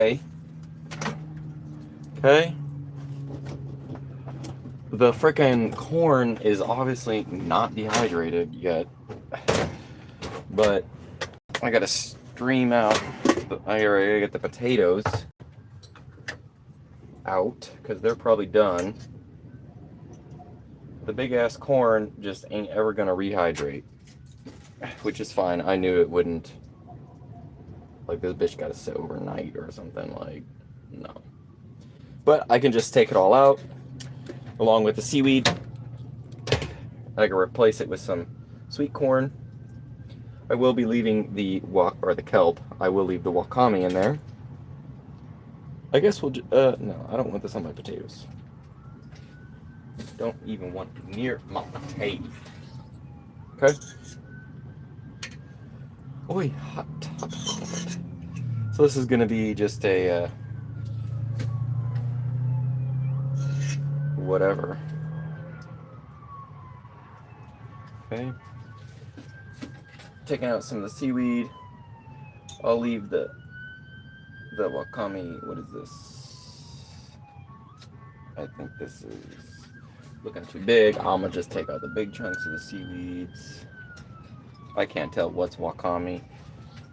Okay. The frickin' corn is obviously not dehydrated yet, but I gotta stream out. I gotta get the potatoes out because they're probably done. The big ass corn just ain't ever gonna rehydrate, which is fine. I knew it wouldn't. Like, this bitch gotta sit overnight or something. Like, no. But I can just take it all out along with the seaweed. I can replace it with some sweet corn. I will be leaving the kelp. I will leave the wakame in there. I guess we'll no, I don't want this on my potatoes. Don't even want it near my potatoes. Okay. Oi, hot. So this is gonna be just a whatever. Okay. Taking out some of the seaweed. I'll leave the wakame. What is this? I think this is looking too big. I'm gonna just take out the big chunks of the seaweeds. I can't tell what's wakame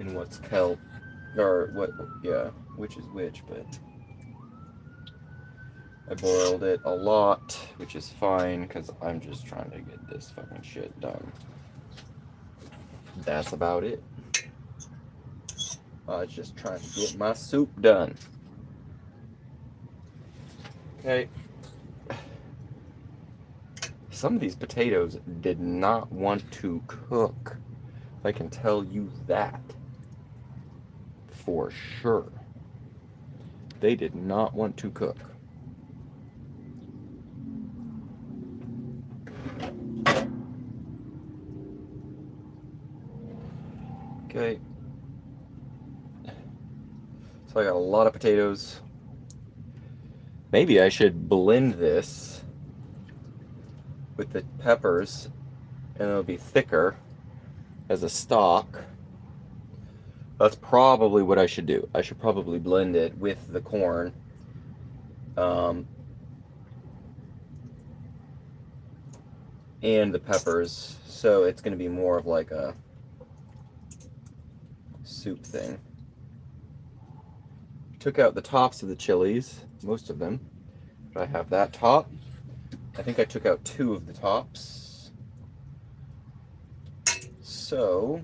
and what's kelp, or what, yeah, which is which, but I boiled it a lot, which is fine because I'm just trying to get this fucking shit done. That's about it. I was just trying to get my soup done. Okay. Some of these potatoes did not want to cook. I can tell you that for sure. They did not want to cook. Okay. So I got a lot of potatoes. Maybe I should blend this with the peppers and it'll be thicker as a stock. That's probably what I should do. I should probably blend it with the corn. And the peppers, so it's going to be more of like a soup thing. Took out the tops of the chilies, most of them. But I have that top. I think I took out 2 of the tops. So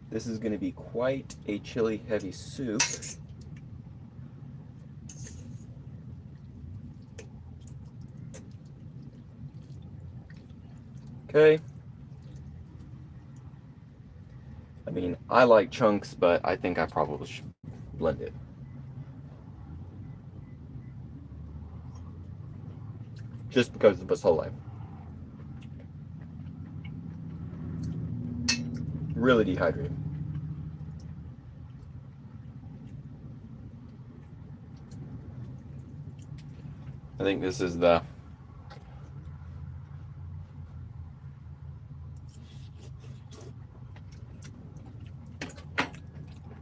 this is going to be quite a chili heavy soup. Okay. I mean, I like chunks, but I think I probably should blend it. Just because of basole. Really dehydrated. I think this is the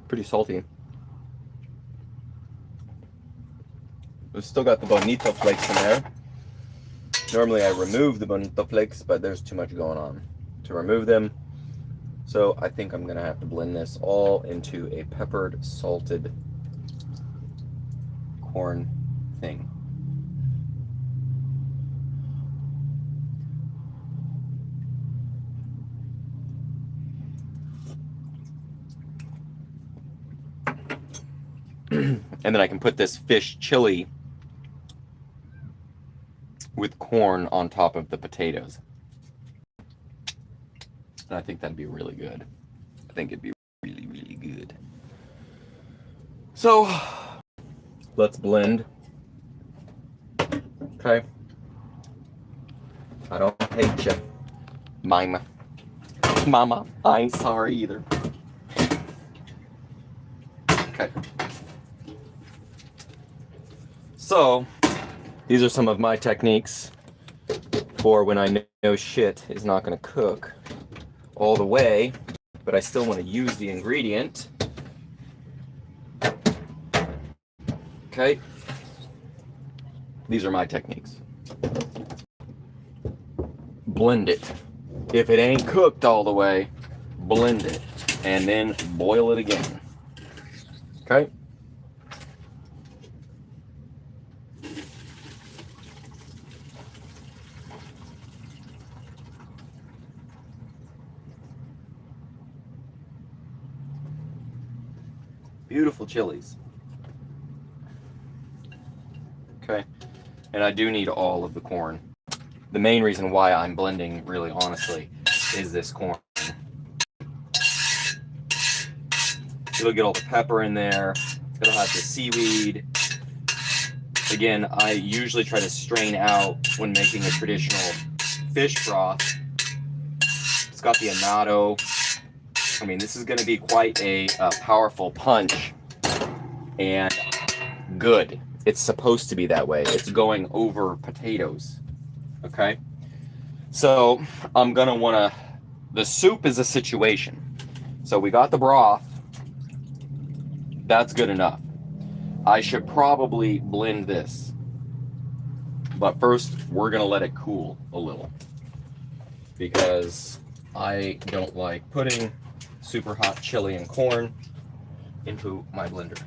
pretty salty. We've still got the bonito flakes in there. Normally I remove the bonito flakes, but there's too much going on to remove them. So I think I'm gonna have to blend this all into a peppered, salted corn thing. And then I can put this fish chili with corn on top of the potatoes. And I think that'd be really good. I think it'd be really, really good. So, let's blend. Okay. I don't hate you, Mama. Mama, I ain't sorry either. Okay. So, these are some of my techniques for when I know shit is not going to cook all the way, but I still want to use the ingredient. Okay. These are my techniques. Blend it. If it ain't cooked all the way, blend it and then boil it again. Okay? Beautiful chilies. Okay? And I do need all of the corn. The main reason why I'm blending, really honestly, is this corn. It'll get all the pepper in there. It'll have the seaweed. Again, I usually try to strain out when making a traditional fish broth. It's got the annatto. I mean, this is going to be quite a powerful punch, and good. It's supposed to be that way. It's going over potatoes. Okay? So, I'm going to want to... The soup is a situation. So, we got the broth. That's good enough. I should probably blend this. But first, we're going to let it cool a little. Because I don't like putting super hot chili and corn into my blender.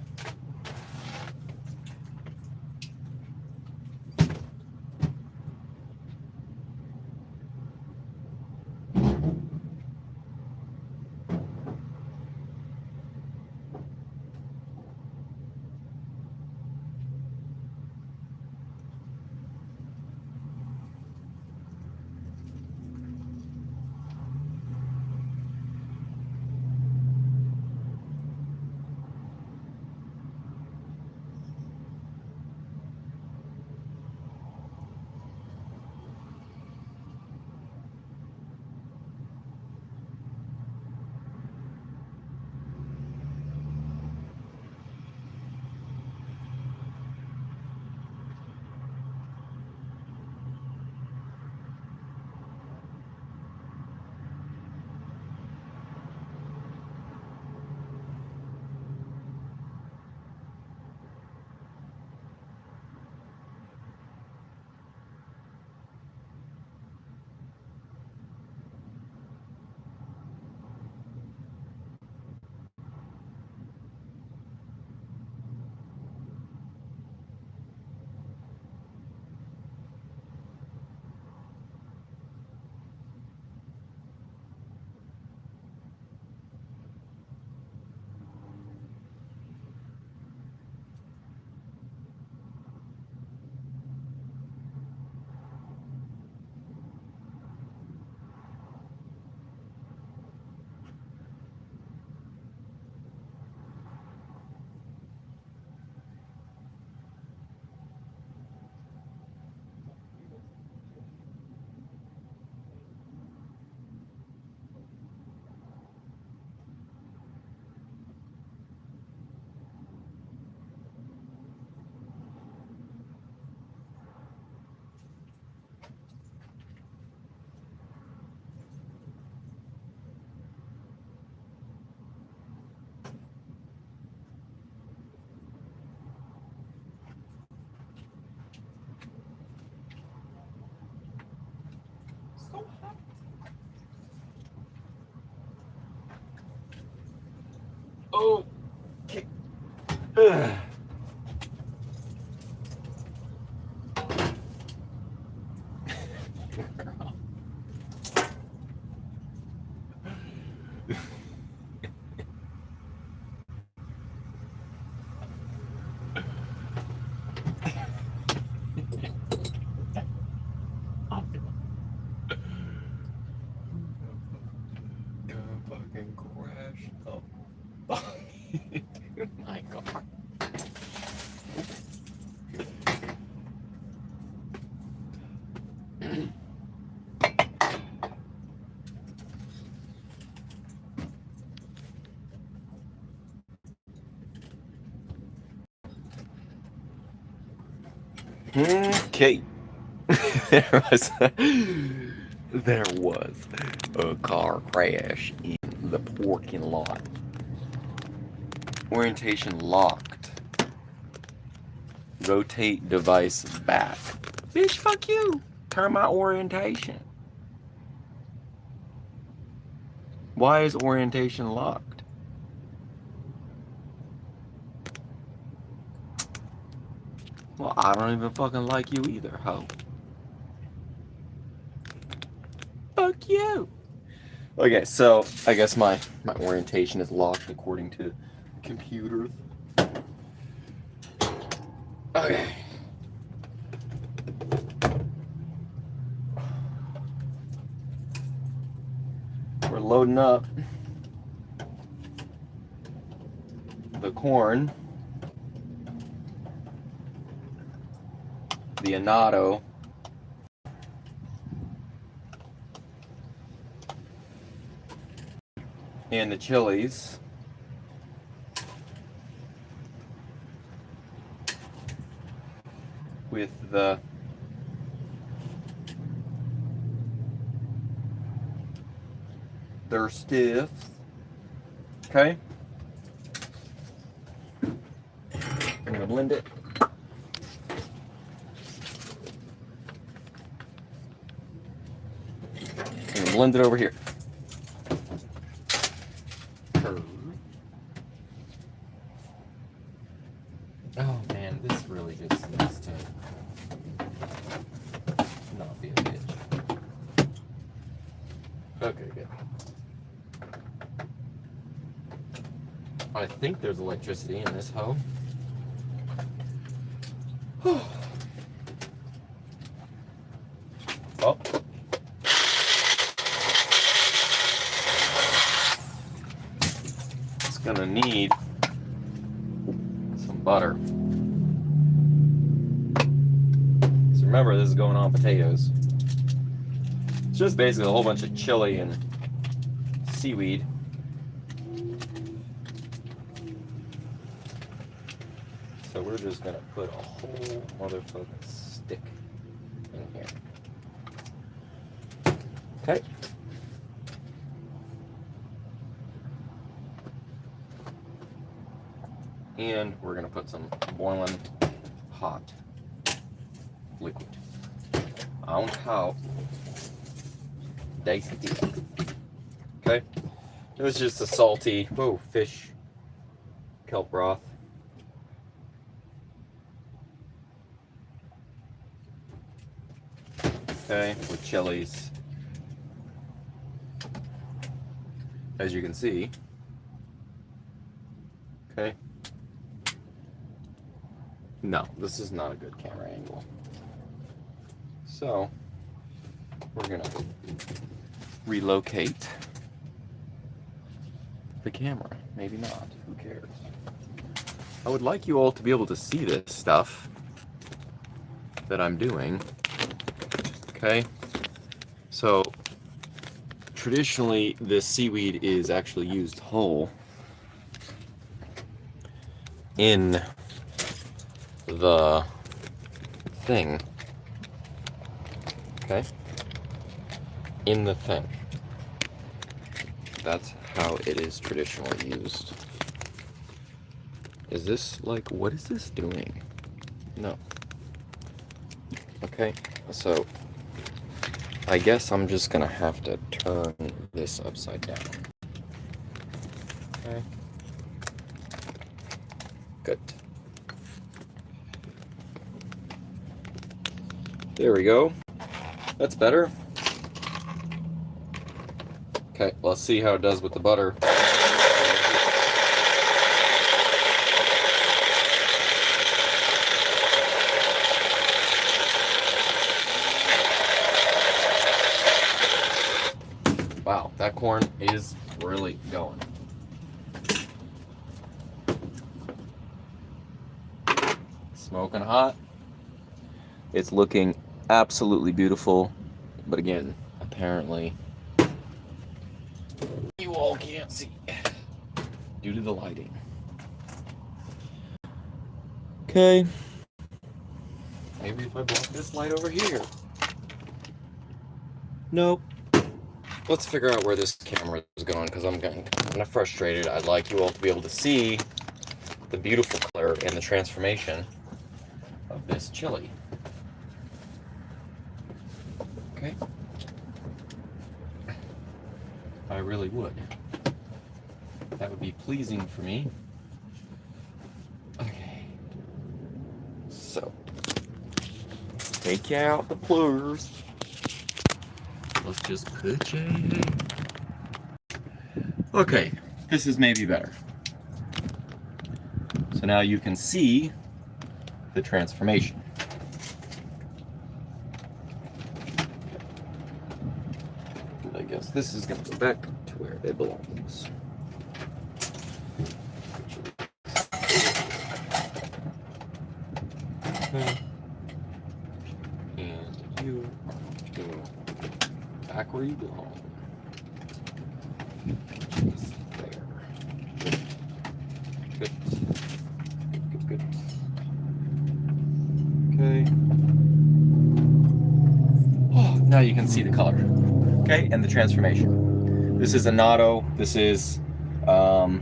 Oh, okay. Fucking crash. Oh. My God. Okay. There was a car crash in the parking lot. Orientation locked. Rotate device back. Bitch, fuck you. Turn my orientation. Why is orientation locked? Well, I don't even fucking like you either, ho. Fuck you. Okay, so I guess my orientation is locked according to the computer. Okay. We're loading up the corn, the annatto, and the chilies. With their stiff. Okay. I'm gonna blend it. I'm gonna blend it over here. Oh man, this really just needs to not be a bitch. Okay, good. I think there's electricity in this hoe. Oh. It's gonna need some butter. So remember, this is going on potatoes. It's just basically a whole bunch of chili and seaweed. So we're just gonna put a whole motherfucking stick in here. Okay. And we're gonna put some boiling hot liquid on top. Diced it. Okay. It was just a salty, fish kelp broth. Okay, with chilies. As you can see. Okay. No, this is not a good camera angle. So, we're gonna relocate the camera. Maybe not, who cares? I would like you all to be able to see this stuff that I'm doing. Okay, so traditionally this seaweed is actually used whole in the thing. Okay, in the thing. That's how it is traditionally used. Is this like, what is this doing? No. Okay, so I guess I'm just gonna have to turn this upside down. Okay. Good. There we go. That's better. Okay, let's see how it does with the butter. Wow, that corn is really going. Smoking hot. It's looking absolutely beautiful, but again, apparently you all can't see due to the lighting. Okay. Maybe if I block this light over here. Nope. Let's figure out where this camera is going, because I'm getting kind of frustrated. I'd like you all to be able to see the beautiful color and the transformation of this chili. Okay? I really would. That would be pleasing for me. Okay. So, take out the plugs. Let's just put you in. Okay, this is maybe better. So now you can see the transformation. And I guess this is going to go back to where it belongs. Okay. And you go back where you belong. Just there. Good. Good, good. Okay. Oh, now you can see the color. Okay, and the transformation. This is annatto. This is oh,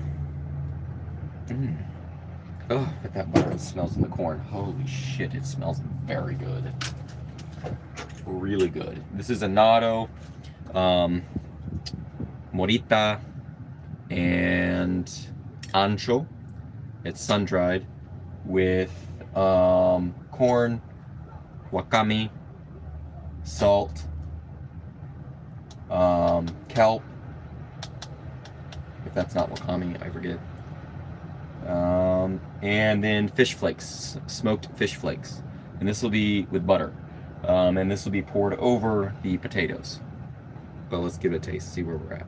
but that butter smells in the corn. Holy shit, it smells very good. Really good. This is annatto, morita, and ancho. It's sun-dried with corn, wakame, salt, kelp. If that's not wakame, I forget. And then fish flakes, smoked fish flakes. And this will be with butter. And this will be poured over the potatoes. But let's give it a taste, see where we're at.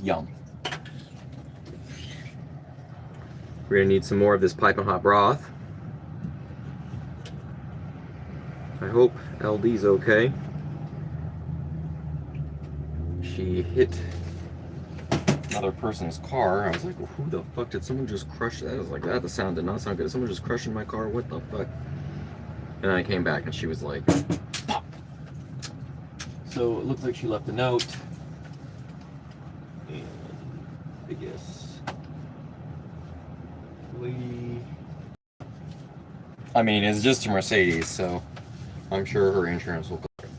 Yum. We're gonna need some more of this piping hot broth. I hope LD's okay. She hit another person's car. I was like, well, who the fuck did someone just crush that? I was like, that the sound did not sound good. Someone just crushing my car, what the fuck? And I came back and she was like, pop. So it looks like she left a note. And I guess I mean, it's just a Mercedes, so I'm sure her insurance will cover it.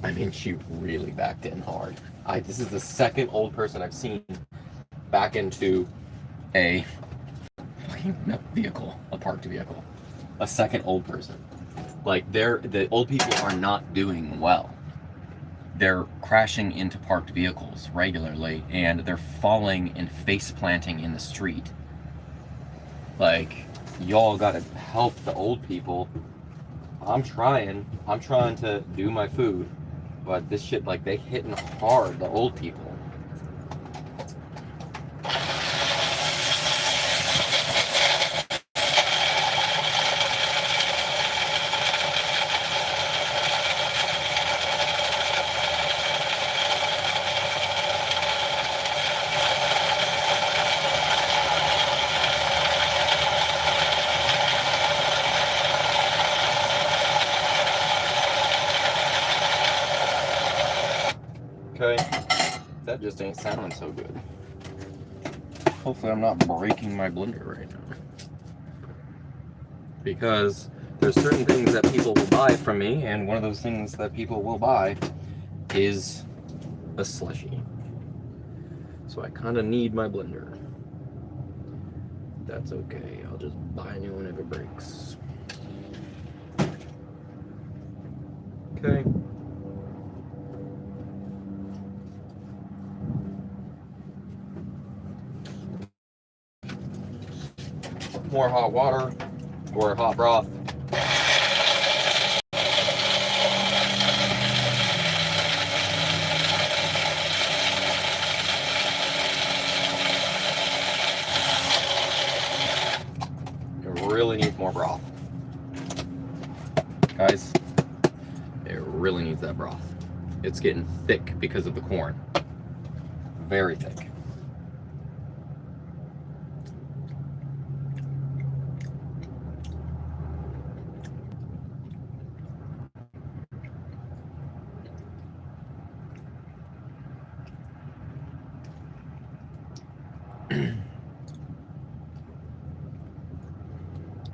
I mean, she really backed in hard. This is the second old person I've seen back into a fucking vehicle, a parked vehicle. A second old person. Like, the old people are not doing well. They're crashing into parked vehicles regularly, and they're falling and face planting in the street. Like, y'all gotta help the old people. I'm trying to do my food, but this shit, like, they hitting hard, the old people. Okay, that just ain't sounding so good. Hopefully I'm not breaking my blender right now. Because there's certain things that people will buy from me, and one of those things that people will buy is a slushie. So I kind of need my blender. That's okay, I'll just buy a new one if it breaks. Okay. More hot water or hot broth. It really needs more broth. Guys, it really needs that broth. it's getting thick because of the corn. Very thick.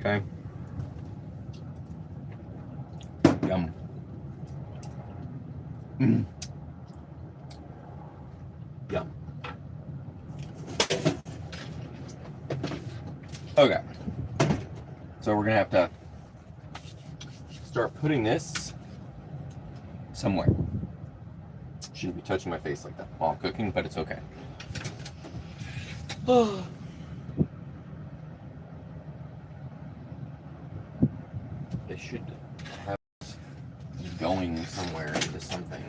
Okay. Yum. Yum. Okay. So we're gonna have to start putting this somewhere. Shouldn't be touching my face like that while cooking, but it's okay. They should have going somewhere into something.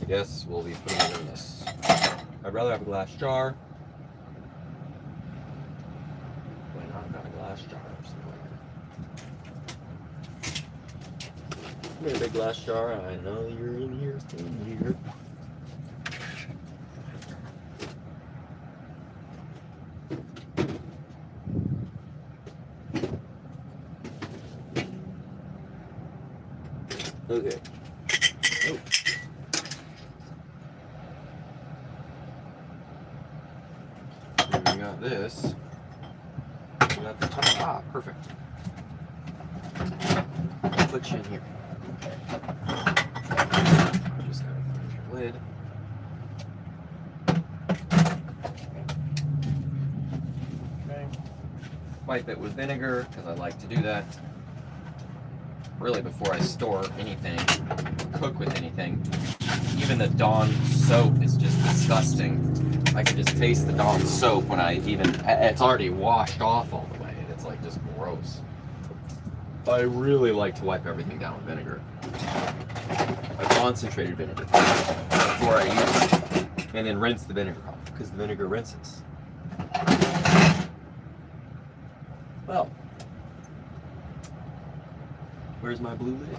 I guess we'll be putting it in this. I'd rather have a glass jar. Why not? I've got a glass jar somewhere. Come here, big glass jar. I know you're in here, staying here. Okay. Oh. And we got this. We got the top. Ah, perfect. I'll put you in here. Just gotta find your lid. Okay. Wipe it with vinegar because I like to do that. Really, before I store anything, cook with anything. Even the Dawn soap is just disgusting. I can just taste the Dawn soap when it's already washed off all the way. It's like just gross. I really like to wipe everything down with vinegar. A concentrated vinegar before I use it. And then rinse the vinegar off, because the vinegar rinses. Well. Where's my blue lid?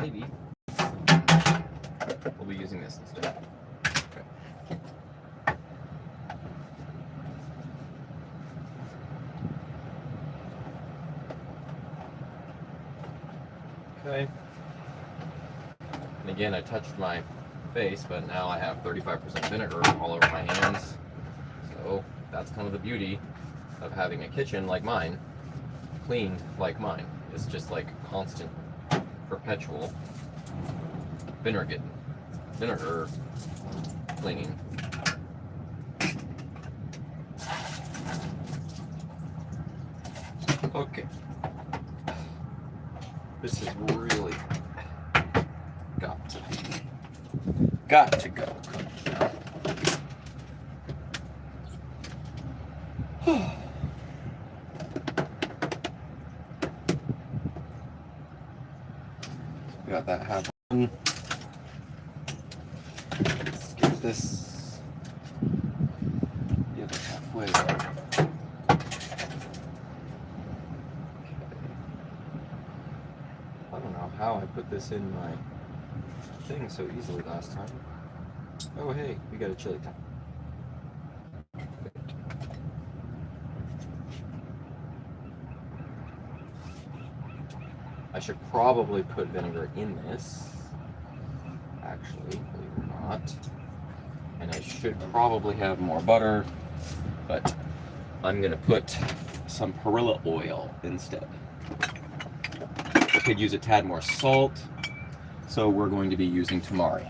Maybe. We'll be using this instead. Okay. And again, I touched my face, but now I have 35% vinegar all over my hands. So that's kind of the beauty of having a kitchen like mine, cleaned like mine. It's just like constant, perpetual vinegar cleaning. Okay. This is really got to go. Got that half on. Let's get this the other halfway. I don't know how I put this in my thing so easily last time. Oh hey, we got a chili time. I should probably put vinegar in this, actually, believe it or not. And I should probably have more butter, but I'm gonna put some perilla oil instead. I could use a tad more salt, so we're going to be using tamari.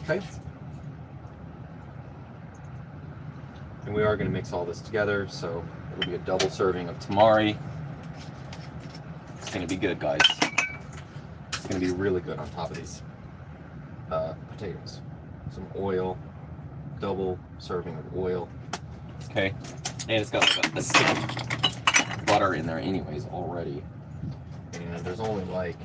Okay. And we are going to mix all this together, so it'll be a double serving of tamari. It's going to be good, guys. It's going to be really good on top of these potatoes. Some oil, double serving of oil. Okay. And it's got like a stick of butter in there anyways already. and there's only like,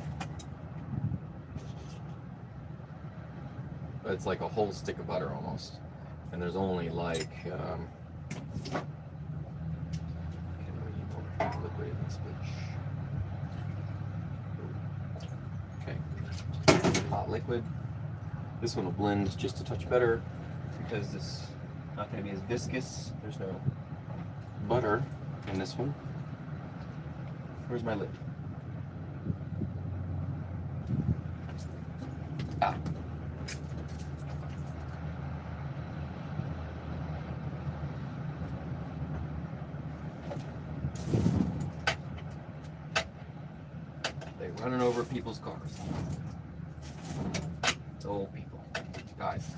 it's like a whole stick of butter almost, and there's only like liquid in this bitch. Okay, hot liquid. This one will blend just a touch better because it's not going to be as viscous. There's no butter in this one. Where's my lid? Ah. They're running over people's cars. It's old people. Guys,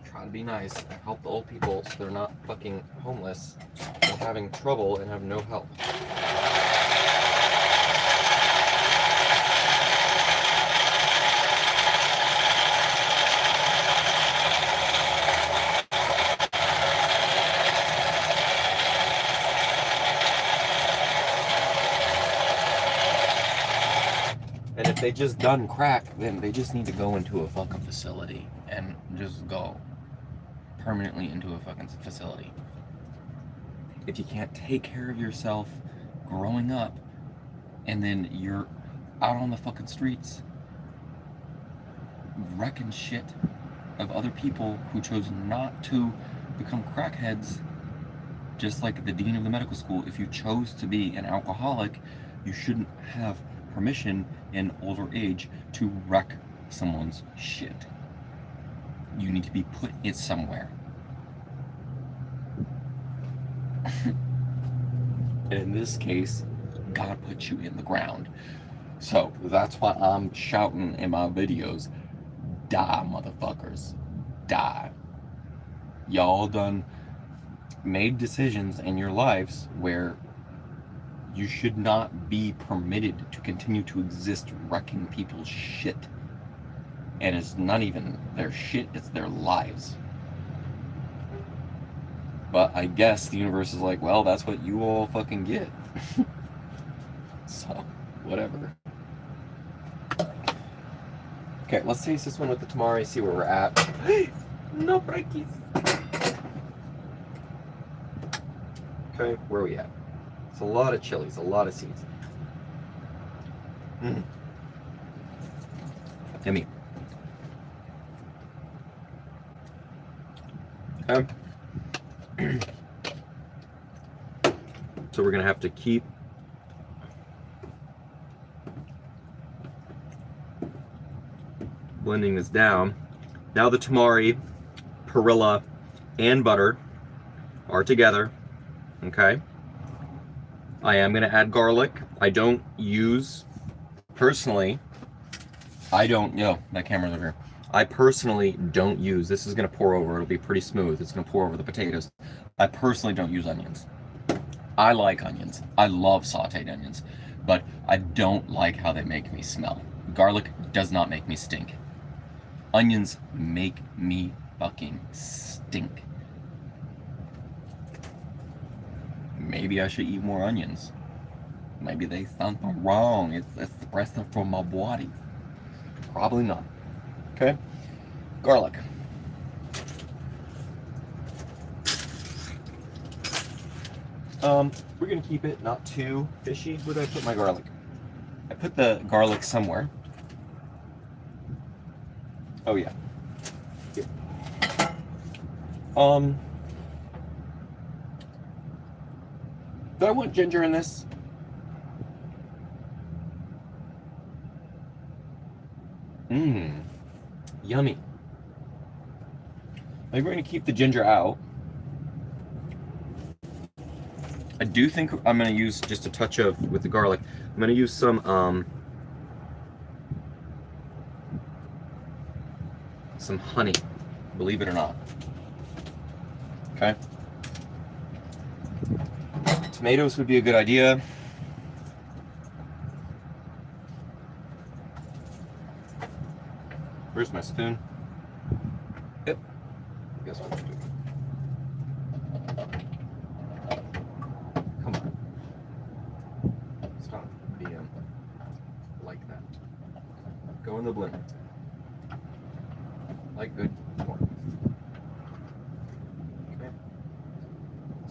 try to be nice and help the old people so they're not fucking homeless or having trouble and have no help. And if they just done crack, then they just need to go into a fucking facility and just go permanently into a fucking facility. If you can't take care of yourself growing up and then you're out on the fucking streets wrecking shit of other people who chose not to become crackheads, just like the dean of the medical school, if you chose to be an alcoholic, you shouldn't have permission in older age to wreck someone's shit. You need to be put it somewhere. In this case, God put you in the ground. So that's why I'm shouting in my videos, die, motherfuckers, die. Y'all done made decisions in your lives where you should not be permitted to continue to exist wrecking people's shit. And it's not even their shit, it's their lives. But I guess the universe is like, well, that's what you all fucking get. So, whatever. Okay, let's taste this one with the tamari, see where we're at. No breakies. Okay, where are we at? It's a lot of chilies, a lot of seeds. Yummy. Okay. So we're gonna have to keep blending this down. Now the tamari, perilla, and butter are together. Okay. I am gonna add garlic. I don't use, personally, that camera's over here. I personally don't use, this is gonna pour over, it'll be pretty smooth. It's gonna pour over the potatoes. I personally don't use onions. I like onions. I love sauteed onions, but I don't like how they make me smell. Garlic does not make me stink. Onions make me fucking stink. Maybe I should eat more onions. Maybe there's something wrong. It's expressing from my body. Probably not. Okay. Garlic. We're gonna keep it not too fishy. Where did I put my garlic? I put the garlic somewhere. Oh yeah. Here. Do I want ginger in this? Yummy. Maybe we're gonna keep the ginger out. I do think I'm gonna use just a touch of, with the garlic, I'm gonna use some honey, believe it or not. Okay. Tomatoes would be a good idea. Where's my spoon? Yep. Guess what I'm doing. Come on. Stop medium, like that. Go in the blender, like good corn. Okay.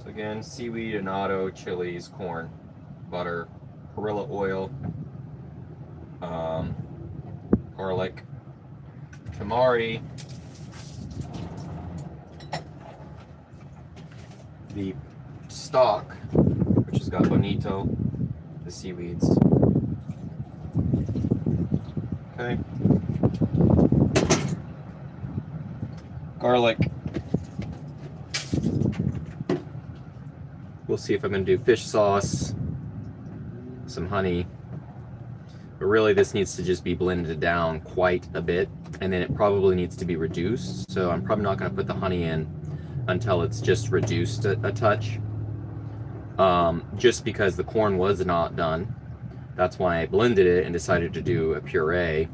So again, seaweed, annatto, chilies, corn, butter, perilla oil, garlic, tamari, the stock, which has got bonito, the seaweeds. Okay. Garlic. We'll see if I'm going to do fish sauce, some honey. But really this needs to just be blended down quite a bit, and then it probably needs to be reduced. So I'm probably not going to put the honey in until it's just reduced a touch. Just because the corn was not done. That's why I blended it and decided to do a puree.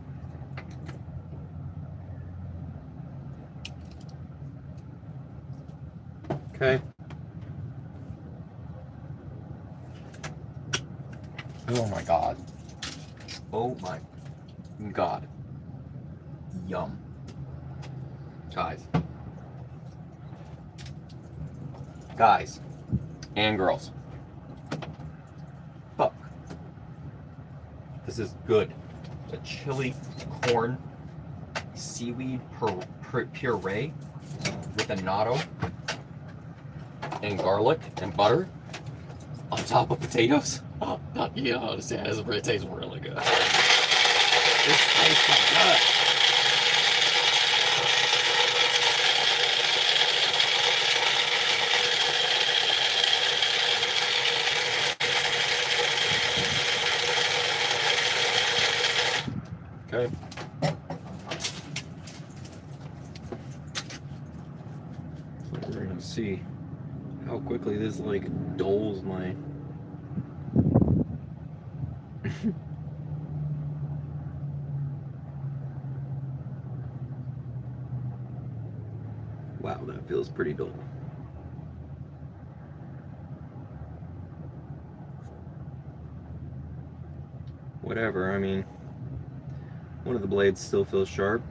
Okay. Oh my God. Oh my God. Yum. Guys and girls. Fuck. This is good. A chili corn seaweed puree with annatto and garlic and butter on top of potatoes. Oh, you don't understand. It tastes really good. This tastes good. Okay. So we're gonna see how quickly this like dulls my wow, that feels pretty dull. Whatever, I mean, one of the blades still feels sharp.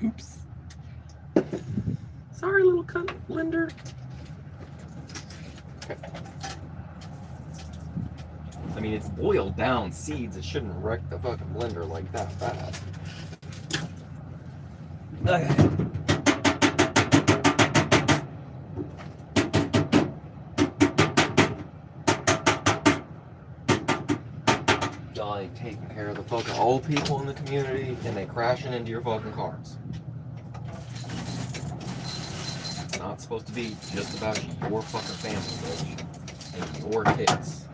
Oops. Sorry, little cunt blender. Okay. I mean, it's boiled down seeds. It shouldn't wreck the fucking blender like that bad. Okay. Like taking care of the fucking old people in the community and they crashing into your fucking cars. It's not supposed to be just about your fucking family, bitch, and your kids.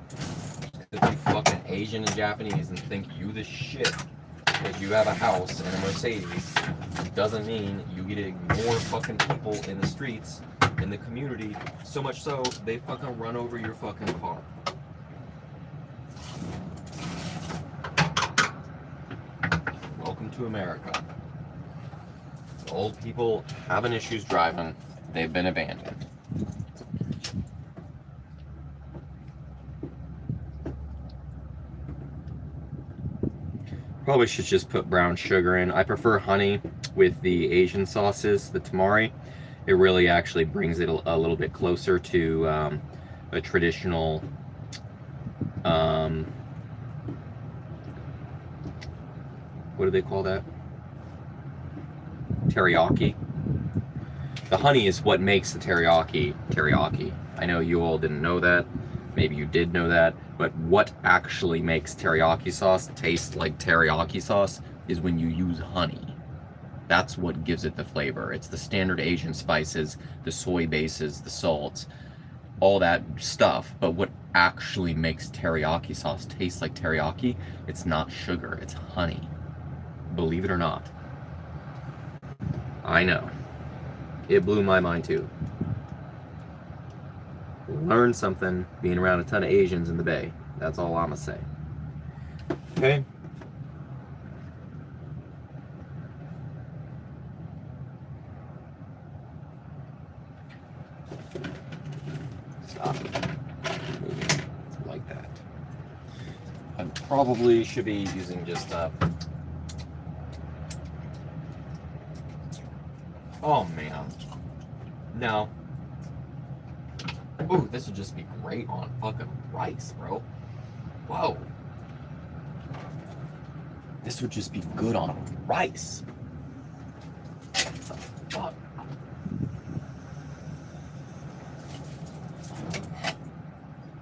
Because you fucking Asian and Japanese and think you the shit because you have a house and a Mercedes doesn't mean you get to ignore fucking people in the streets, in the community, so much so they fucking run over your fucking car. Welcome to America. Old people having issues driving, they've been abandoned. Probably should just put brown sugar in. I prefer honey with the Asian sauces, the tamari. It really actually brings it a little bit closer to a traditional what do they call that? Teriyaki. The honey is what makes the teriyaki teriyaki. I know you all didn't know that. Maybe you did know that. But what actually makes teriyaki sauce taste like teriyaki sauce is when you use honey. That's what gives it the flavor. It's the standard Asian spices, the soy bases, the salts, all that stuff. But what actually makes teriyaki sauce taste like teriyaki, it's not sugar, it's honey. Believe it or not. I know. It blew my mind too. Learned something being around a ton of Asians in the Bay. That's all I'm gonna say. Okay. stop moving like that. I probably should be using just oh man, no. Ooh, this would just be great on fucking rice, bro. Whoa. This would just be good on rice. What the fuck?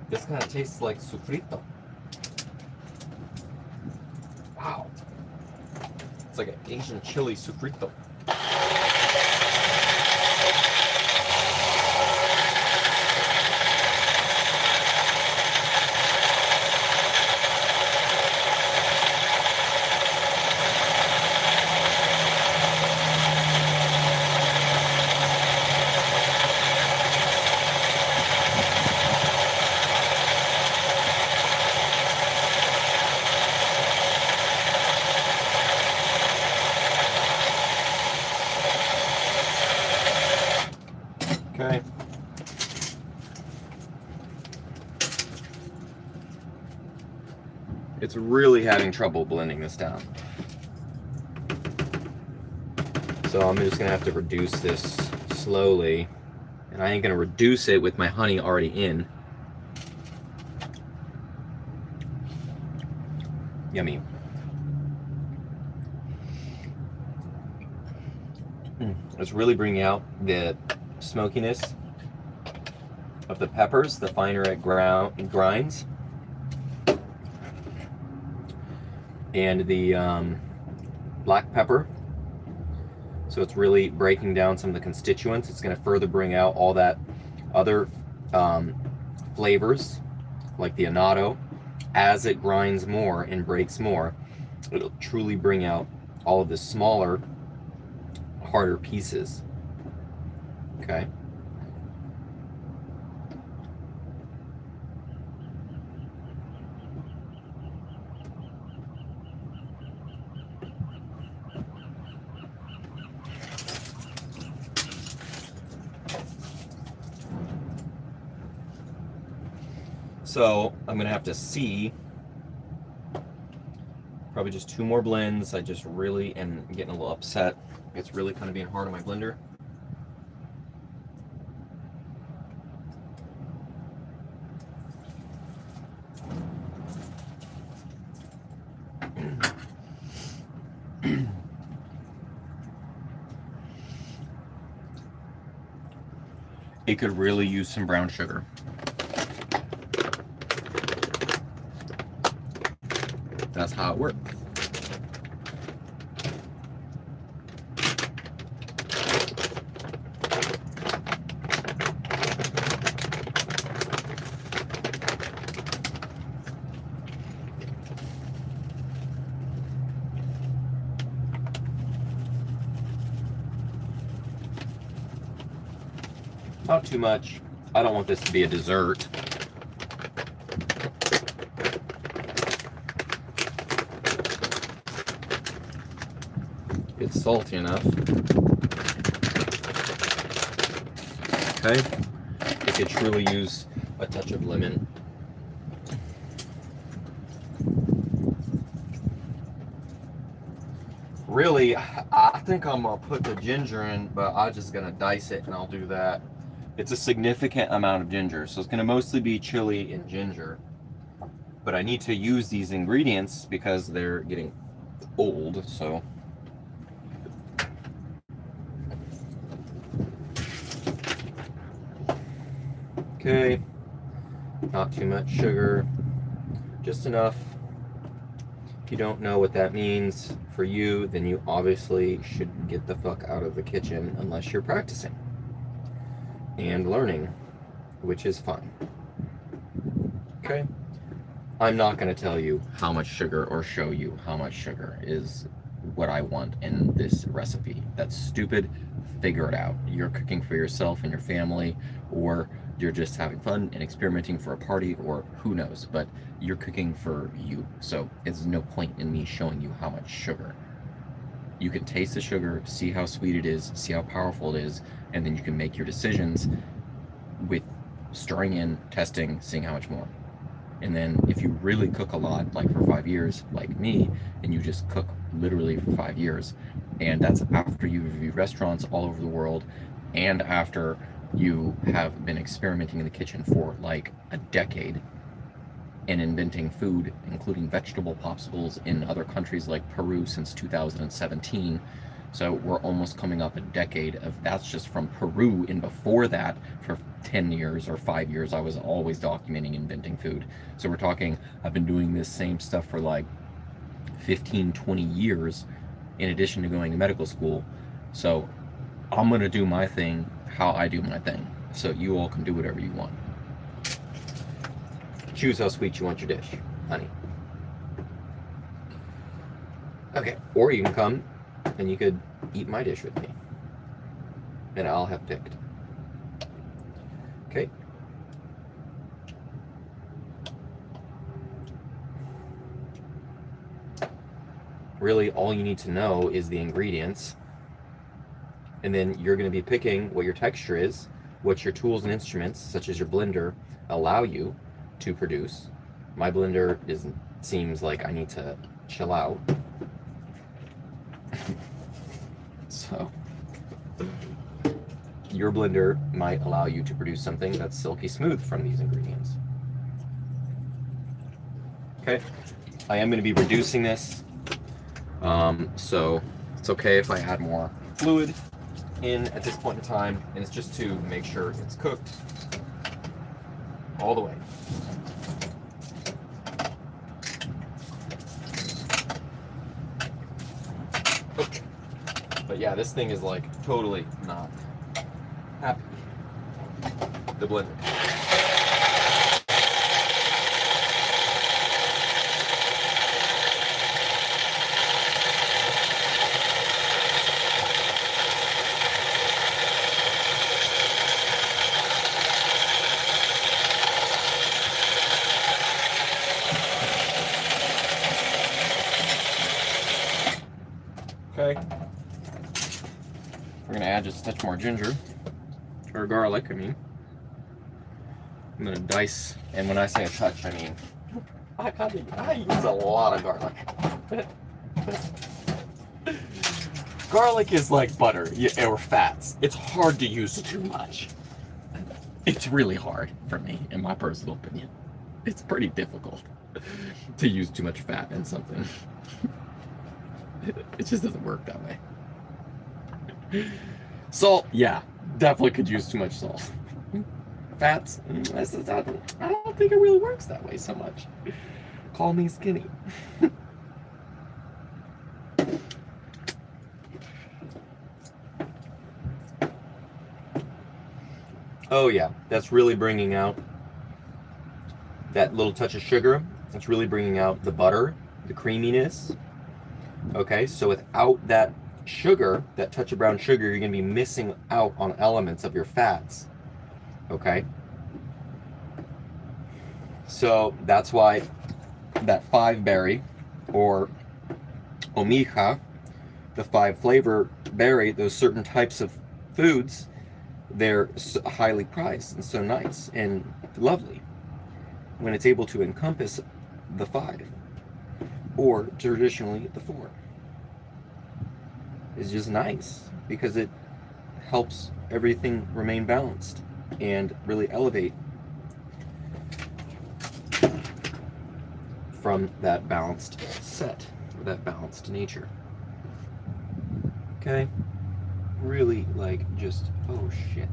This kind of tastes like sofrito. Wow. It's like an Asian chili sofrito. Okay. It's really having trouble blending this down. So I'm just gonna have to reduce this slowly. And I ain't gonna reduce it with my honey already in. Yummy. It's really bringing out the smokiness of the peppers, the finer it grinds, and the black pepper. So it's really breaking down some of the constituents. It's going to further bring out all that other flavors, like the annatto. As it grinds more and breaks more, it'll truly bring out all of the smaller, harder pieces. Okay. So I'm gonna have to see probably just 2 more blends. I just really am getting a little upset. It's really kind of being hard on my blender. It could really use some brown sugar. That's how it works. Not too much. I don't want this to be a dessert. It's salty enough. Okay. It could truly use a touch of lemon. Really, I think I'm gonna put the ginger in, but I'm just gonna dice it and I'll do that. It's a significant amount of ginger, so it's gonna mostly be chili and ginger. But I need to use these ingredients because they're getting old, so. Okay, not too much sugar, just enough. If you don't know what that means for you, then you obviously should get the fuck out of the kitchen unless you're practicing and learning, which is fun. Okay, I'm not going to tell you how much sugar or show you how much sugar is what I want in this recipe. That's stupid. Figure it out. You're cooking for yourself and your family, or you're just having fun and experimenting for a party, or who knows, but you're cooking for you. So it's no point in me showing you how much sugar. You can taste the sugar, see how sweet it is, see how powerful it is, and then you can make your decisions with stirring in, testing, seeing how much more. And then if you really cook a lot, like for 5 years, like me, and you just cook literally for 5 years, and that's after you've reviewed restaurants all over the world, and after you have been experimenting in the kitchen for like a decade and inventing food, including vegetable popsicles in other countries like Peru since 2017. So we're almost coming up a decade of that's just from Peru. And before that, for 10 years or 5 years, I was always documenting inventing food. So we're talking, I've been doing this same stuff for like 15, 20 years in addition to going to medical school. So I'm going to do my thing how I do my thing. So you all can do whatever you want. Choose how sweet you want your dish, honey. Okay, or you can come and you could eat my dish with me. And I'll have picked. Okay. Really, all you need to know is the ingredients. And then you're going to be picking what your texture is, what your tools and instruments, such as your blender, allow you to produce. My blender seems like I need to chill out. So your blender might allow you to produce something that's silky smooth from these ingredients. Okay, I am going to be reducing this, so it's okay if I add more fluid in at this point in time, and it's just to make sure it's cooked all the way. Okay. But yeah, this thing is like totally not happy. The blender. Okay. We're gonna add just a touch more ginger, or garlic, I mean. I'm gonna dice, and when I say a touch, I mean, I use a lot of garlic. Garlic is like butter, or fats. It's hard to use too much. It's really hard for me, in my personal opinion. It's pretty difficult to use too much fat in something. It just doesn't work that way. Salt, yeah, definitely could use too much salt. Fats, I don't think it really works that way so much. Call me skinny. Oh yeah, that's really bringing out that little touch of sugar. It's really bringing out the butter, the creaminess. Okay, so without that sugar, that touch of brown sugar, you're going to be missing out on elements of your fats. Okay, so that's why that 5-berry or omija, the 5-flavor berry, those certain types of foods, they're so highly prized and so nice and lovely when it's able to encompass the 5, or traditionally the 4. It's just nice because it helps everything remain balanced and really elevate from that balanced set, or that balanced nature. Okay? Really, like, just, oh shit,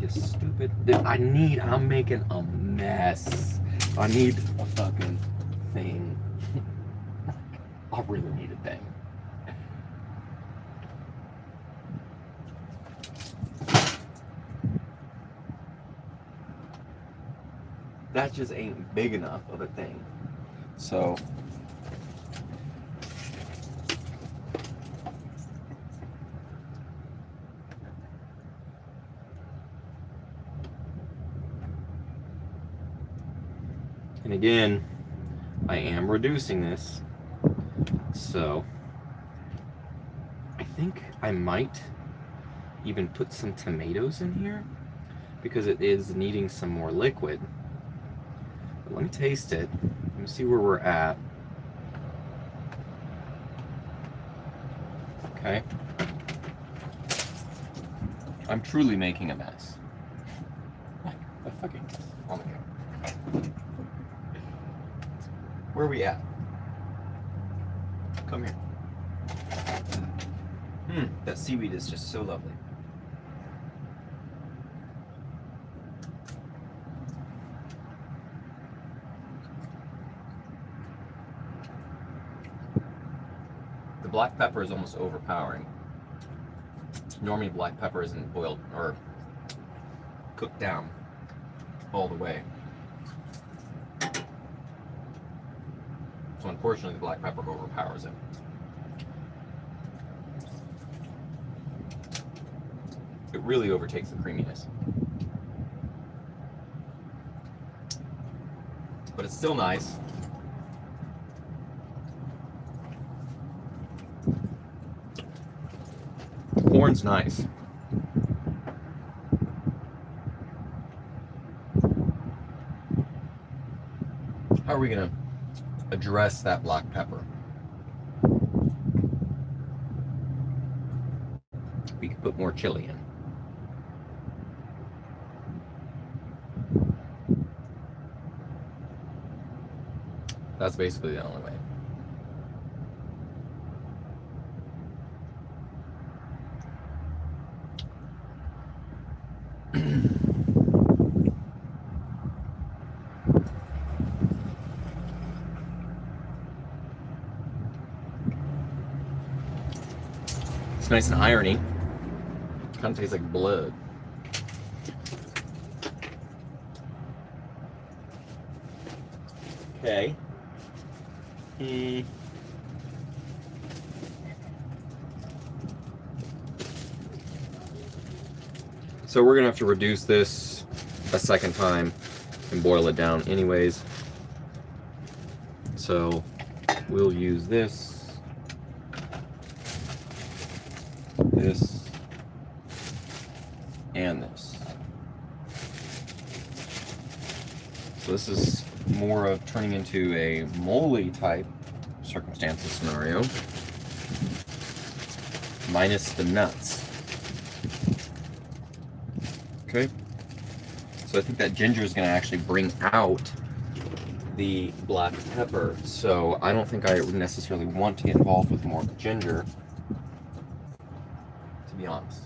you stupid. I'm making a mess. I need a fucking thing. I really need a thing. That just ain't big enough of a thing. So and again, I am reducing this, so I think I might even put some tomatoes in here, because it is needing some more liquid. But let me taste it. Let me see where we're at. Okay. I'm truly making a mess. A fucking mess. Oh my god. Where are we at? Come here. That seaweed is just so lovely. The black pepper is almost overpowering. Normally black pepper isn't boiled or cooked down all the way. So unfortunately the black pepper overpowers it. It really overtakes the creaminess. But it's still nice. Corn's nice. How are we gonna address that black pepper? We could put more chili in. That's basically the only way. It's nice and irony. Kind of tastes like blood. Okay. So we're gonna have to reduce this a second time and boil it down anyways. So we'll use this, and this. So this is more of turning into a moly type circumstances scenario, minus the nuts. Okay, so I think that ginger is going to actually bring out the black pepper, so I don't think I would necessarily want to get involved with more ginger, to be honest,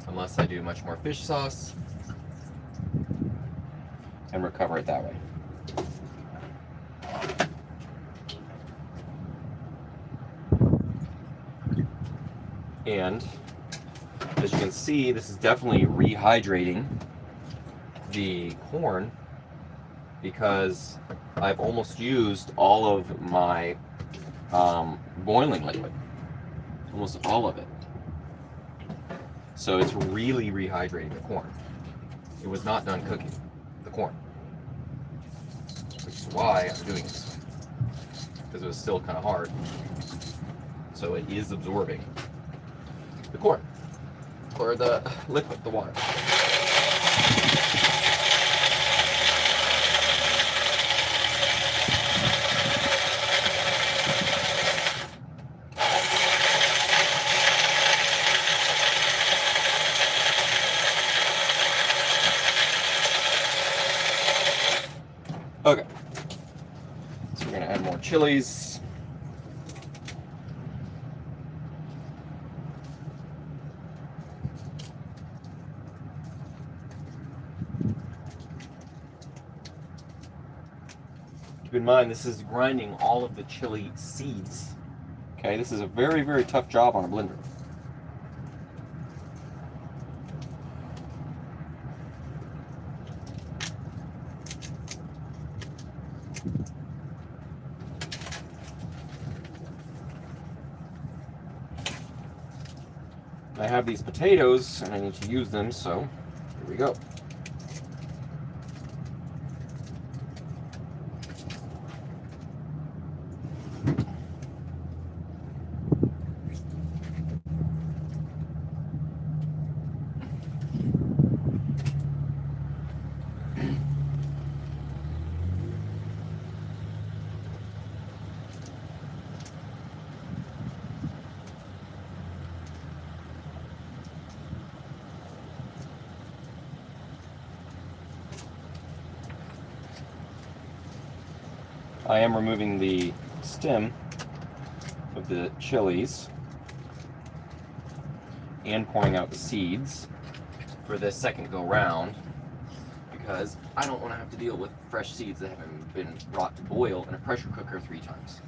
unless I do much more fish sauce and recover it that way. And as you can see, this is definitely rehydrating the corn because I've almost used all of my boiling liquid, almost all of it. So it's really rehydrating the corn. It was not done cooking the corn, which is why I'm doing this, because it was still kind of hard. So it is absorbing the corn, or the liquid, the water. Okay, so we're gonna add more chilies. Keep in mind, this is grinding all of the chili seeds. Okay, this is a very, very tough job on a blender. I have these potatoes and I need to use them, so here we go. I am removing the stem of the chilies and pouring out the seeds for this second go round, because I don't want to have to deal with fresh seeds that haven't been brought to boil in a pressure cooker 3 times.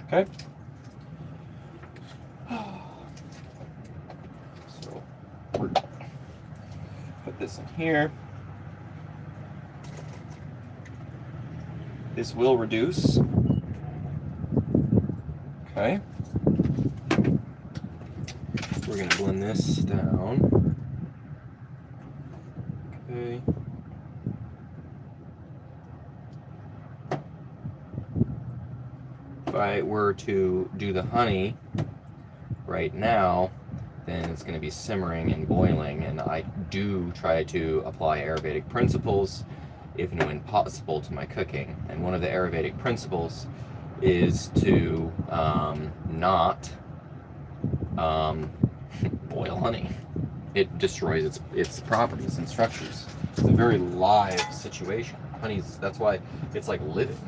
Okay? So, put this in here. This will reduce. Okay. We're going to blend this down. Okay. If I were to do the honey right now, then it's going to be simmering and boiling, and I do try to apply Ayurvedic principles, if when possible, to my cooking. And one of the Ayurvedic principles is to not boil honey. It destroys its properties and structures. It's a very live situation. Honey's, that's why it's like living.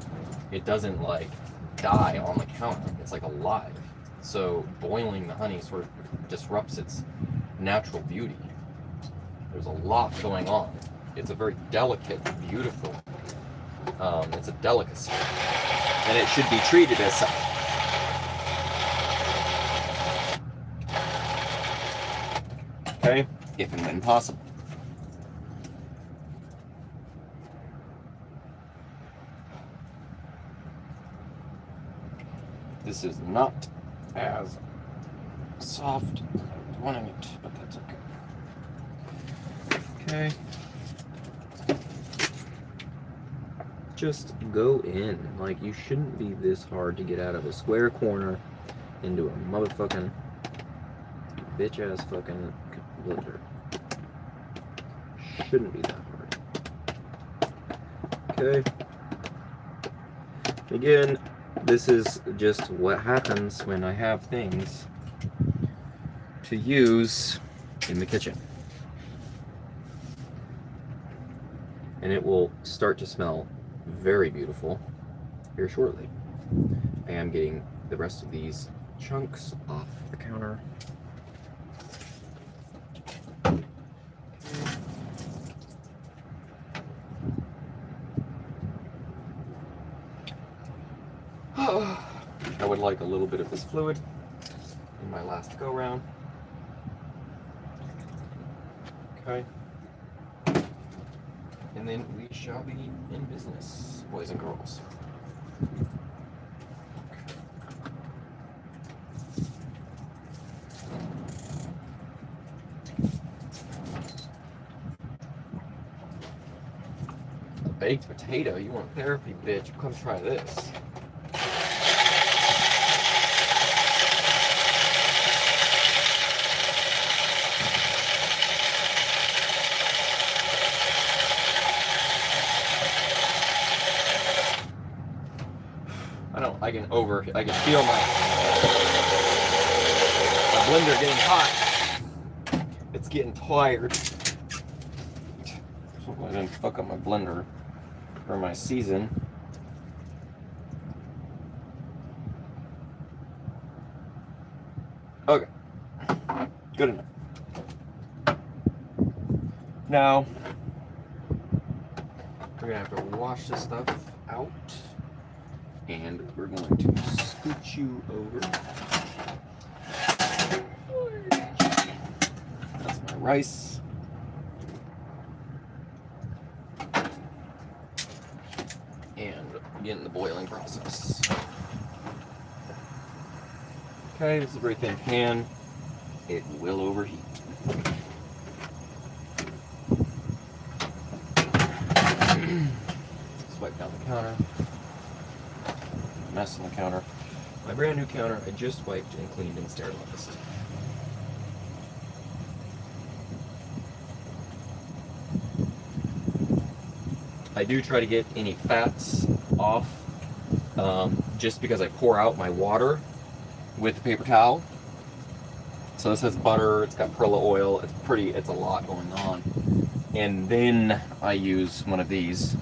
It doesn't like die on the counter. It's like alive. So boiling the honey sort of disrupts its natural beauty. There's a lot going on. It's a very delicate, beautiful, it's a delicacy. And it should be treated as such. Okay, if and when possible. This is not as soft as I was wanting it, but that's okay. Okay. Just go in. Like, you shouldn't be this hard to get out of a square corner into a motherfucking bitch ass fucking blender. Shouldn't be that hard. Okay. Again, this is just what happens when I have things to use in the kitchen. And it will start to smell very beautiful here shortly. I am getting the rest of these chunks off the counter. I would like a little bit of this fluid in my last go round. Okay. And then we shall be in business, boys and girls. A baked potato? You want therapy, bitch? Come try this. I can feel my blender getting hot. It's getting tired. So I didn't fuck up my blender for my season. Okay, good enough. Now, we're gonna have to wash this stuff out. And we're going to scoot you over. That's my rice. And begin the boiling process. Okay, this is a very thin pan. It will overheat. Swipe down the counter. Mess on the counter. My brand new counter I just wiped and cleaned and sterilized. I do try to get any fats off just because I pour out my water with the paper towel. So this has butter, it's got perla oil, it's a lot going on. And then I use one of these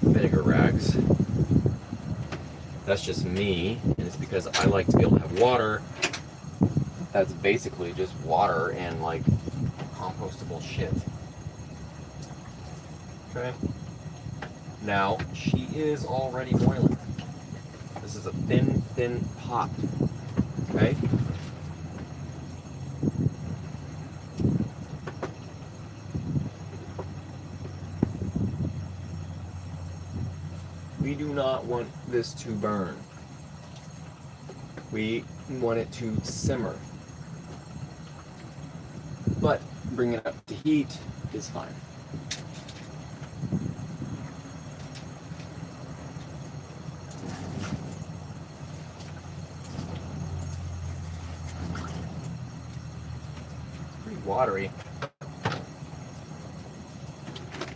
vinegar rags. That's just me, and it's because I like to be able to have water that's basically just water and like compostable shit. Okay. Now, she is already boiling. This is a thin pot. Okay? We do not want this to burn. We want it to simmer. But bringing it up to heat is fine. It's pretty watery.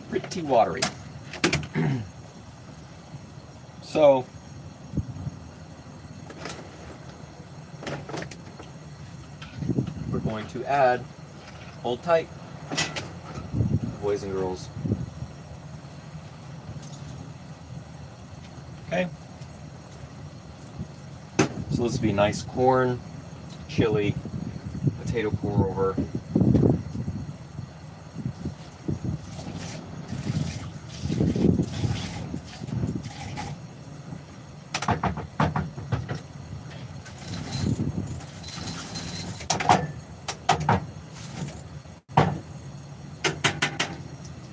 Pretty watery. So, we're going to add, hold tight, boys and girls. Okay. So this will be nice corn, chili, potato pour over.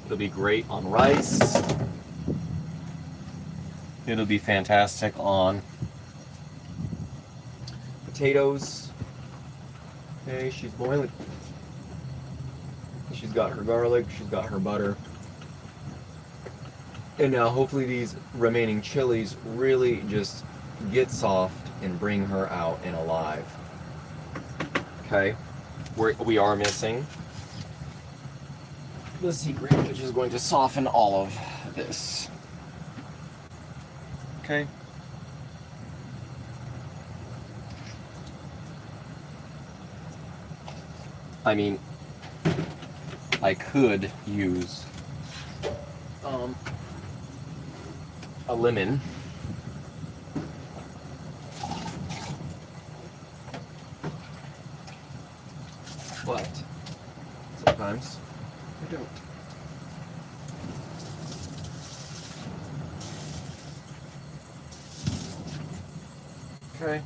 It'll be great on rice. It'll be fantastic on potatoes. Okay, she's boiling. She's got her garlic, she's got her butter. And now hopefully these remaining chilies really just get soft and bring her out and alive. Okay, we are missing the secret, which is going to soften all of this. Okay. I mean, I could use a lemon. But sometimes I don't. Okay.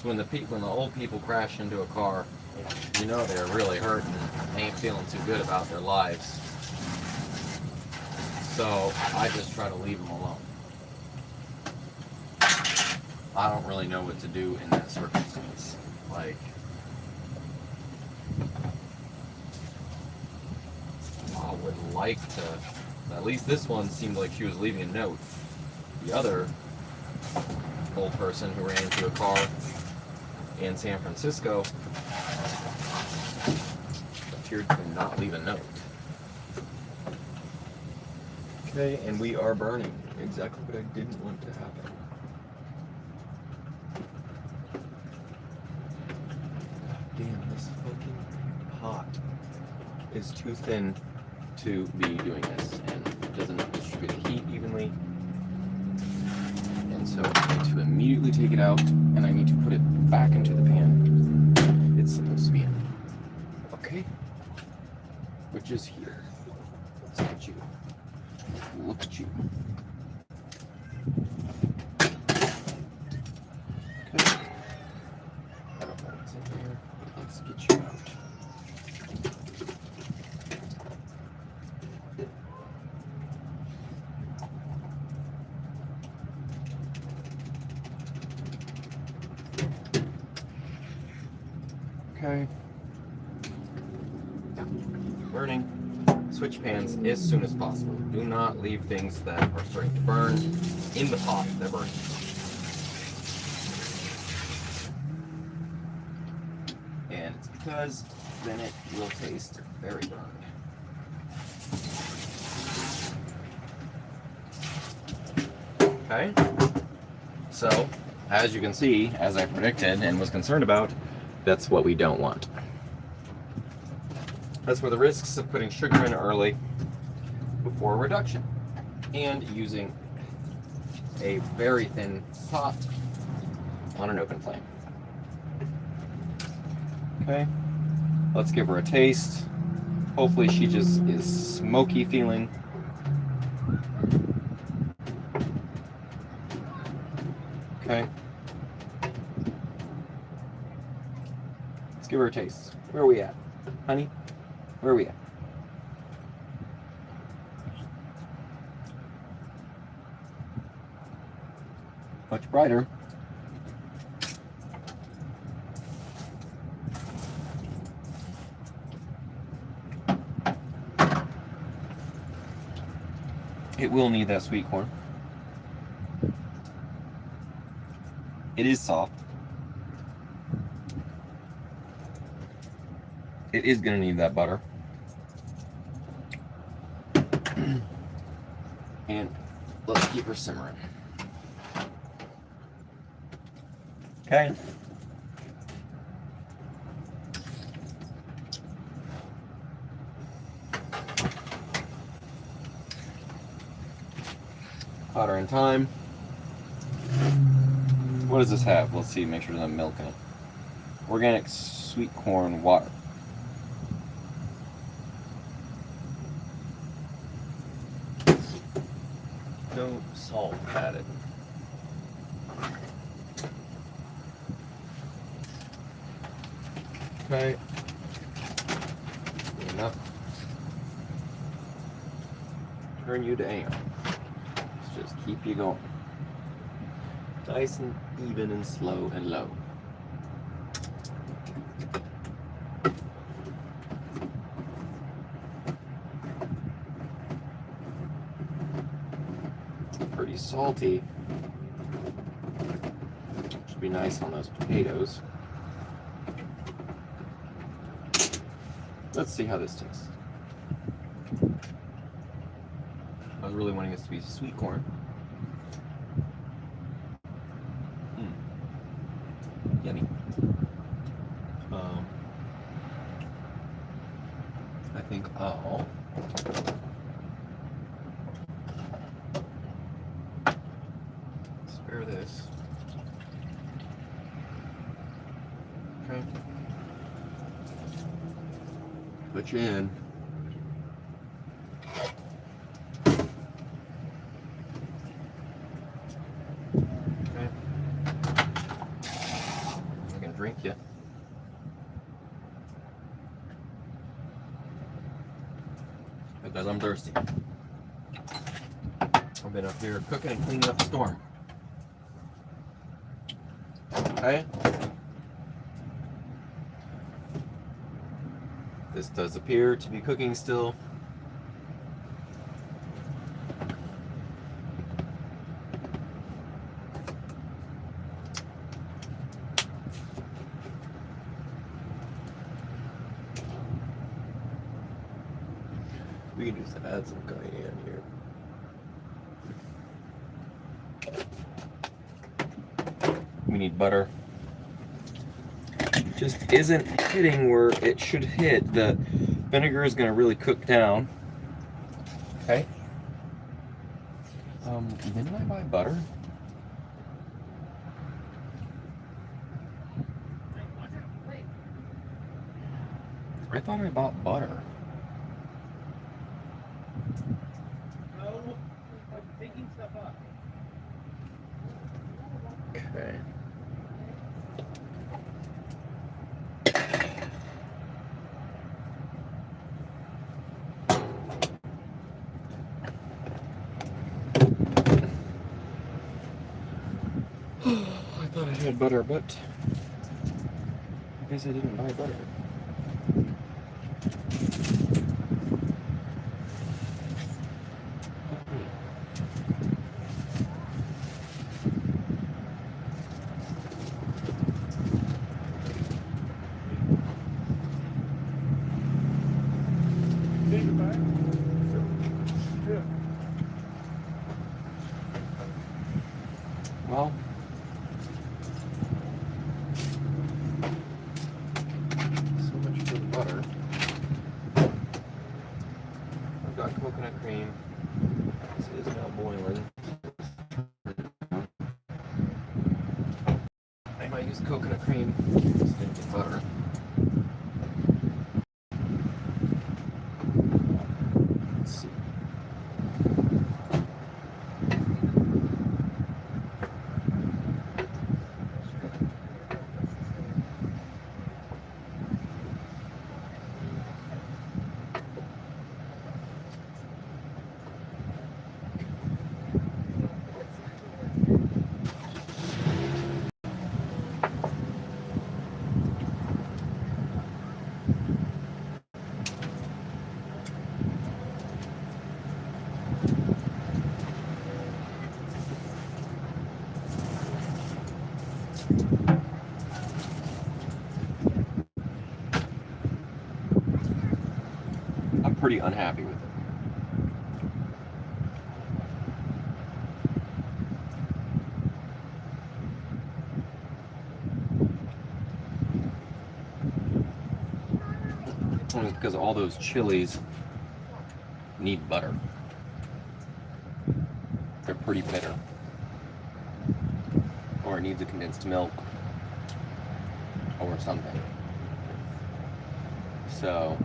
When the old people crash into a car, you know they're really hurting, ain't feeling too good about their lives. So I just try to leave them alone. I don't really know what to do in that circumstance. Like, I would like to, at least this one seemed like she was leaving a note. The other old person who ran into a car in San Francisco appeared to not leave a note. Okay, and we are burning. Exactly what I didn't want to happen. Damn, this fucking pot is too thin to be doing this, and it doesn't distribute the heat evenly. And so I need to immediately take it out, and I need to put it back into the pan it's supposed to be in. Okay? Which is here. Let's look at you. Look at you. Okay. I don't know what's in here. Let's get you out. Okay. Burning. Switch pans as soon as possible. Do not leave things that are starting to burn in the pot that burn. And it's because then it will taste very burned. Okay. So, as you can see, as I predicted and was concerned about, that's what we don't want. That's where the risks of putting sugar in early before reduction and using a very thin pot on an open flame. Okay, let's give her a taste. Hopefully she just is smoky feeling. Okay. Let's give her a taste. Where are we at? Honey, where are we at? Much brighter. It will need that sweet corn. It is soft. It is going to need that butter. And let's keep her simmering. Okay. Hotter in time. What does this have? Let's see, make sure there's no milk in it. Organic sweet corn water. No salt added. Okay. Enough. Turn you to AM. Let's just keep you going. Nice and even and slow and low. Pretty salty. Should be nice on those potatoes. Let's see how this tastes. I was really wanting this to be sweet corn. Yummy. I think I'll spare this. Okay. Put you in. Okay. I can drink you. Because I'm thirsty. I've been up here cooking and cleaning up the storm. Okay. This does appear to be cooking still. We can just add some cayenne here. We need butter. Just isn't hitting where it should hit. The vinegar is going to really cook down. Okay. Didn't I buy butter? I thought I bought butter. No, I'm picking stuff up. Okay. I thought I had butter, but I guess I didn't buy butter. Take it back. Yeah. Well, I used coconut cream instead of butter. Let's see. I'm pretty unhappy with it. Only because all those chilies need butter. They're pretty bitter. Or it needs a condensed milk or something. So,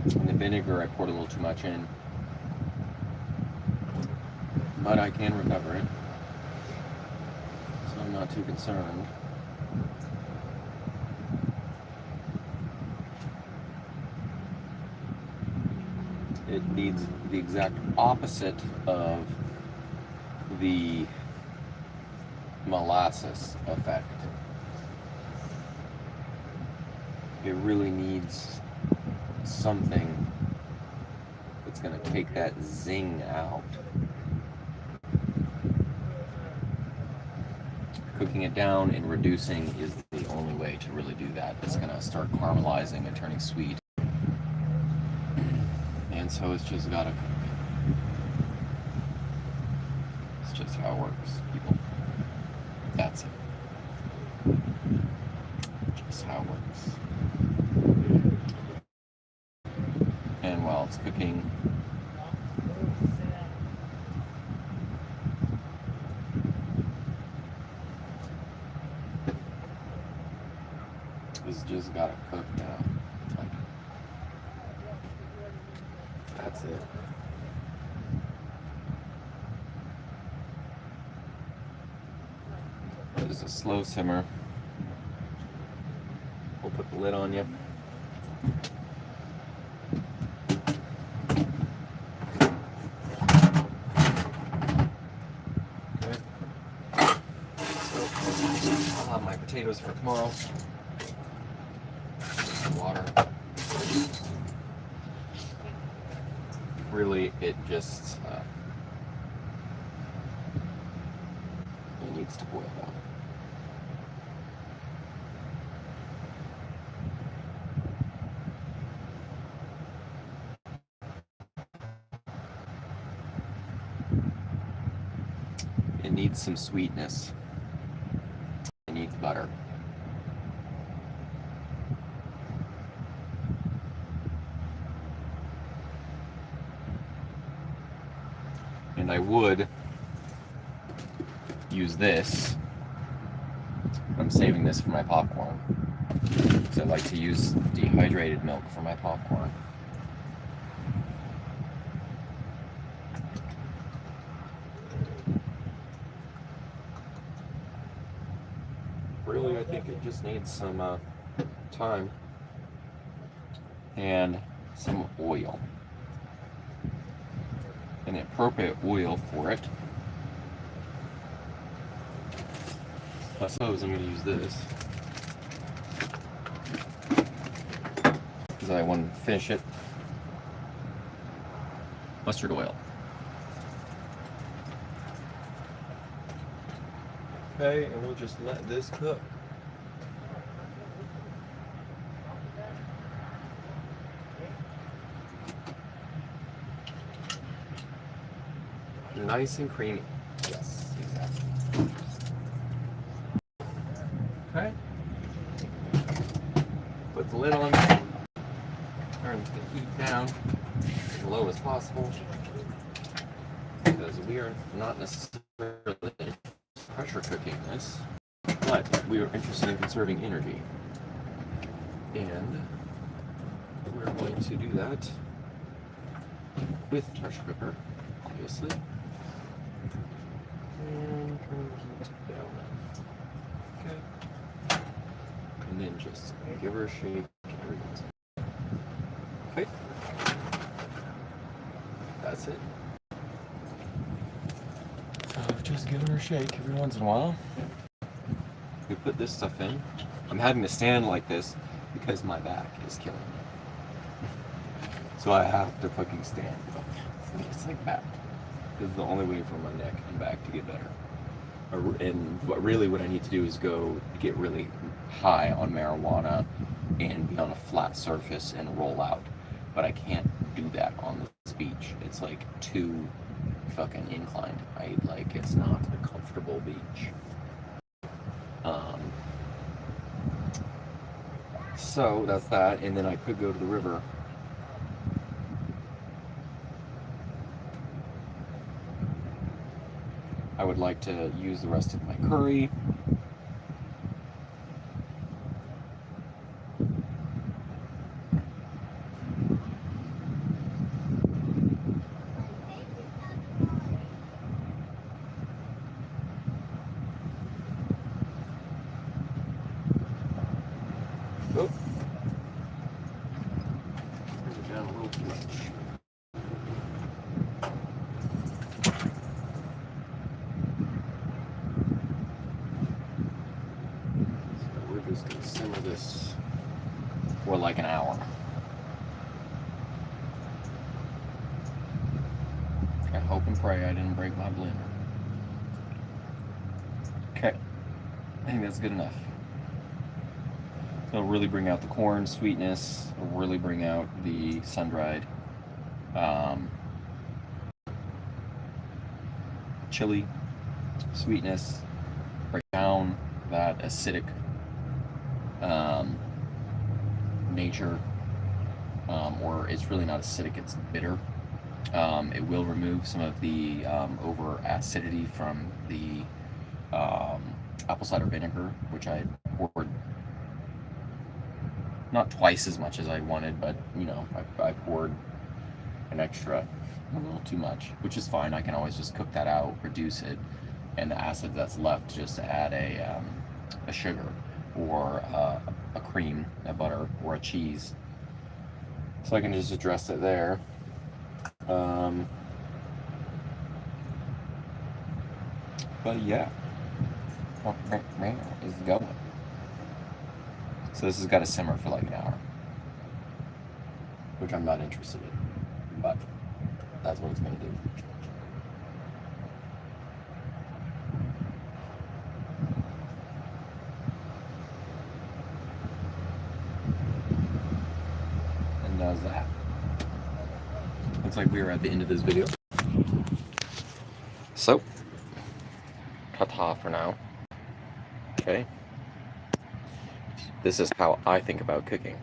in the vinegar I poured a little too much in. But I can recover it. So I'm not too concerned. It needs the exact opposite of the molasses effect. It really needs something that's going to take that zing out. Cooking it down and reducing is the only way to really do that. It's going to start caramelizing and turning sweet. And so it's just got to cook. It's just how it works, people. That's it. Just how it works. And while it's cooking, it's just got to cook now. That's it. Just a slow simmer. We'll put the lid on you. Okay. So I'll have my potatoes for tomorrow. Water. Really, it just it needs to boil down. It needs some sweetness. It needs butter. And I would use this. I'm saving this for my popcorn. because I like to use dehydrated milk for my popcorn. Really, I think it just needs some time and some oil. An appropriate oil for it. I suppose I'm going to use this because I want to finish it. Mustard oil. Okay, and we'll just let this cook. Nice and creamy. Yes, exactly. Okay. Put the lid on. Turn the heat down as low as possible because we are not necessarily pressure cooking this, but we are interested in conserving energy. And we're going to do that with pressure cooker, obviously. And turn the heat down. Okay. And then just give her a shake every once in a while. Okay. That's it. So just giving her a shake every once in a while. We put this stuff in. I'm having to stand like this because my back is killing me. So I have to fucking stand. It's like that. This is the only way for my neck and back to get better. And what I need to do is go get really high on marijuana and be on a flat surface and roll out. But I can't do that on this beach. It's like too fucking inclined. It's not a comfortable beach. So that's that, and then I could go to the river. I would like to use the rest of my curry. Oh. Bring it down a little too much. So we're just going to simmer this for like an hour. I hope and pray I didn't break my blender. Okay, I think that's good enough. It'll really bring out the corn sweetness. It'll really bring out the sun-dried chili sweetness. Break down that acidic nature, or it's really not acidic, it's bitter. It will remove some of the over acidity from the apple cider vinegar, which I poured not twice as much as I wanted, but I poured an extra, a little too much, which is fine. I can always just cook that out, reduce it, and the acid that's left just add a sugar or a cream, a butter, or a cheese. So I can just address it there. But yeah, is going. So this has got to simmer for like an hour, which I'm not interested in, but that's what it's going to do. And does that. Looks like we are at the end of this video. So, ta-ta for now. Okay. This is how I think about cooking.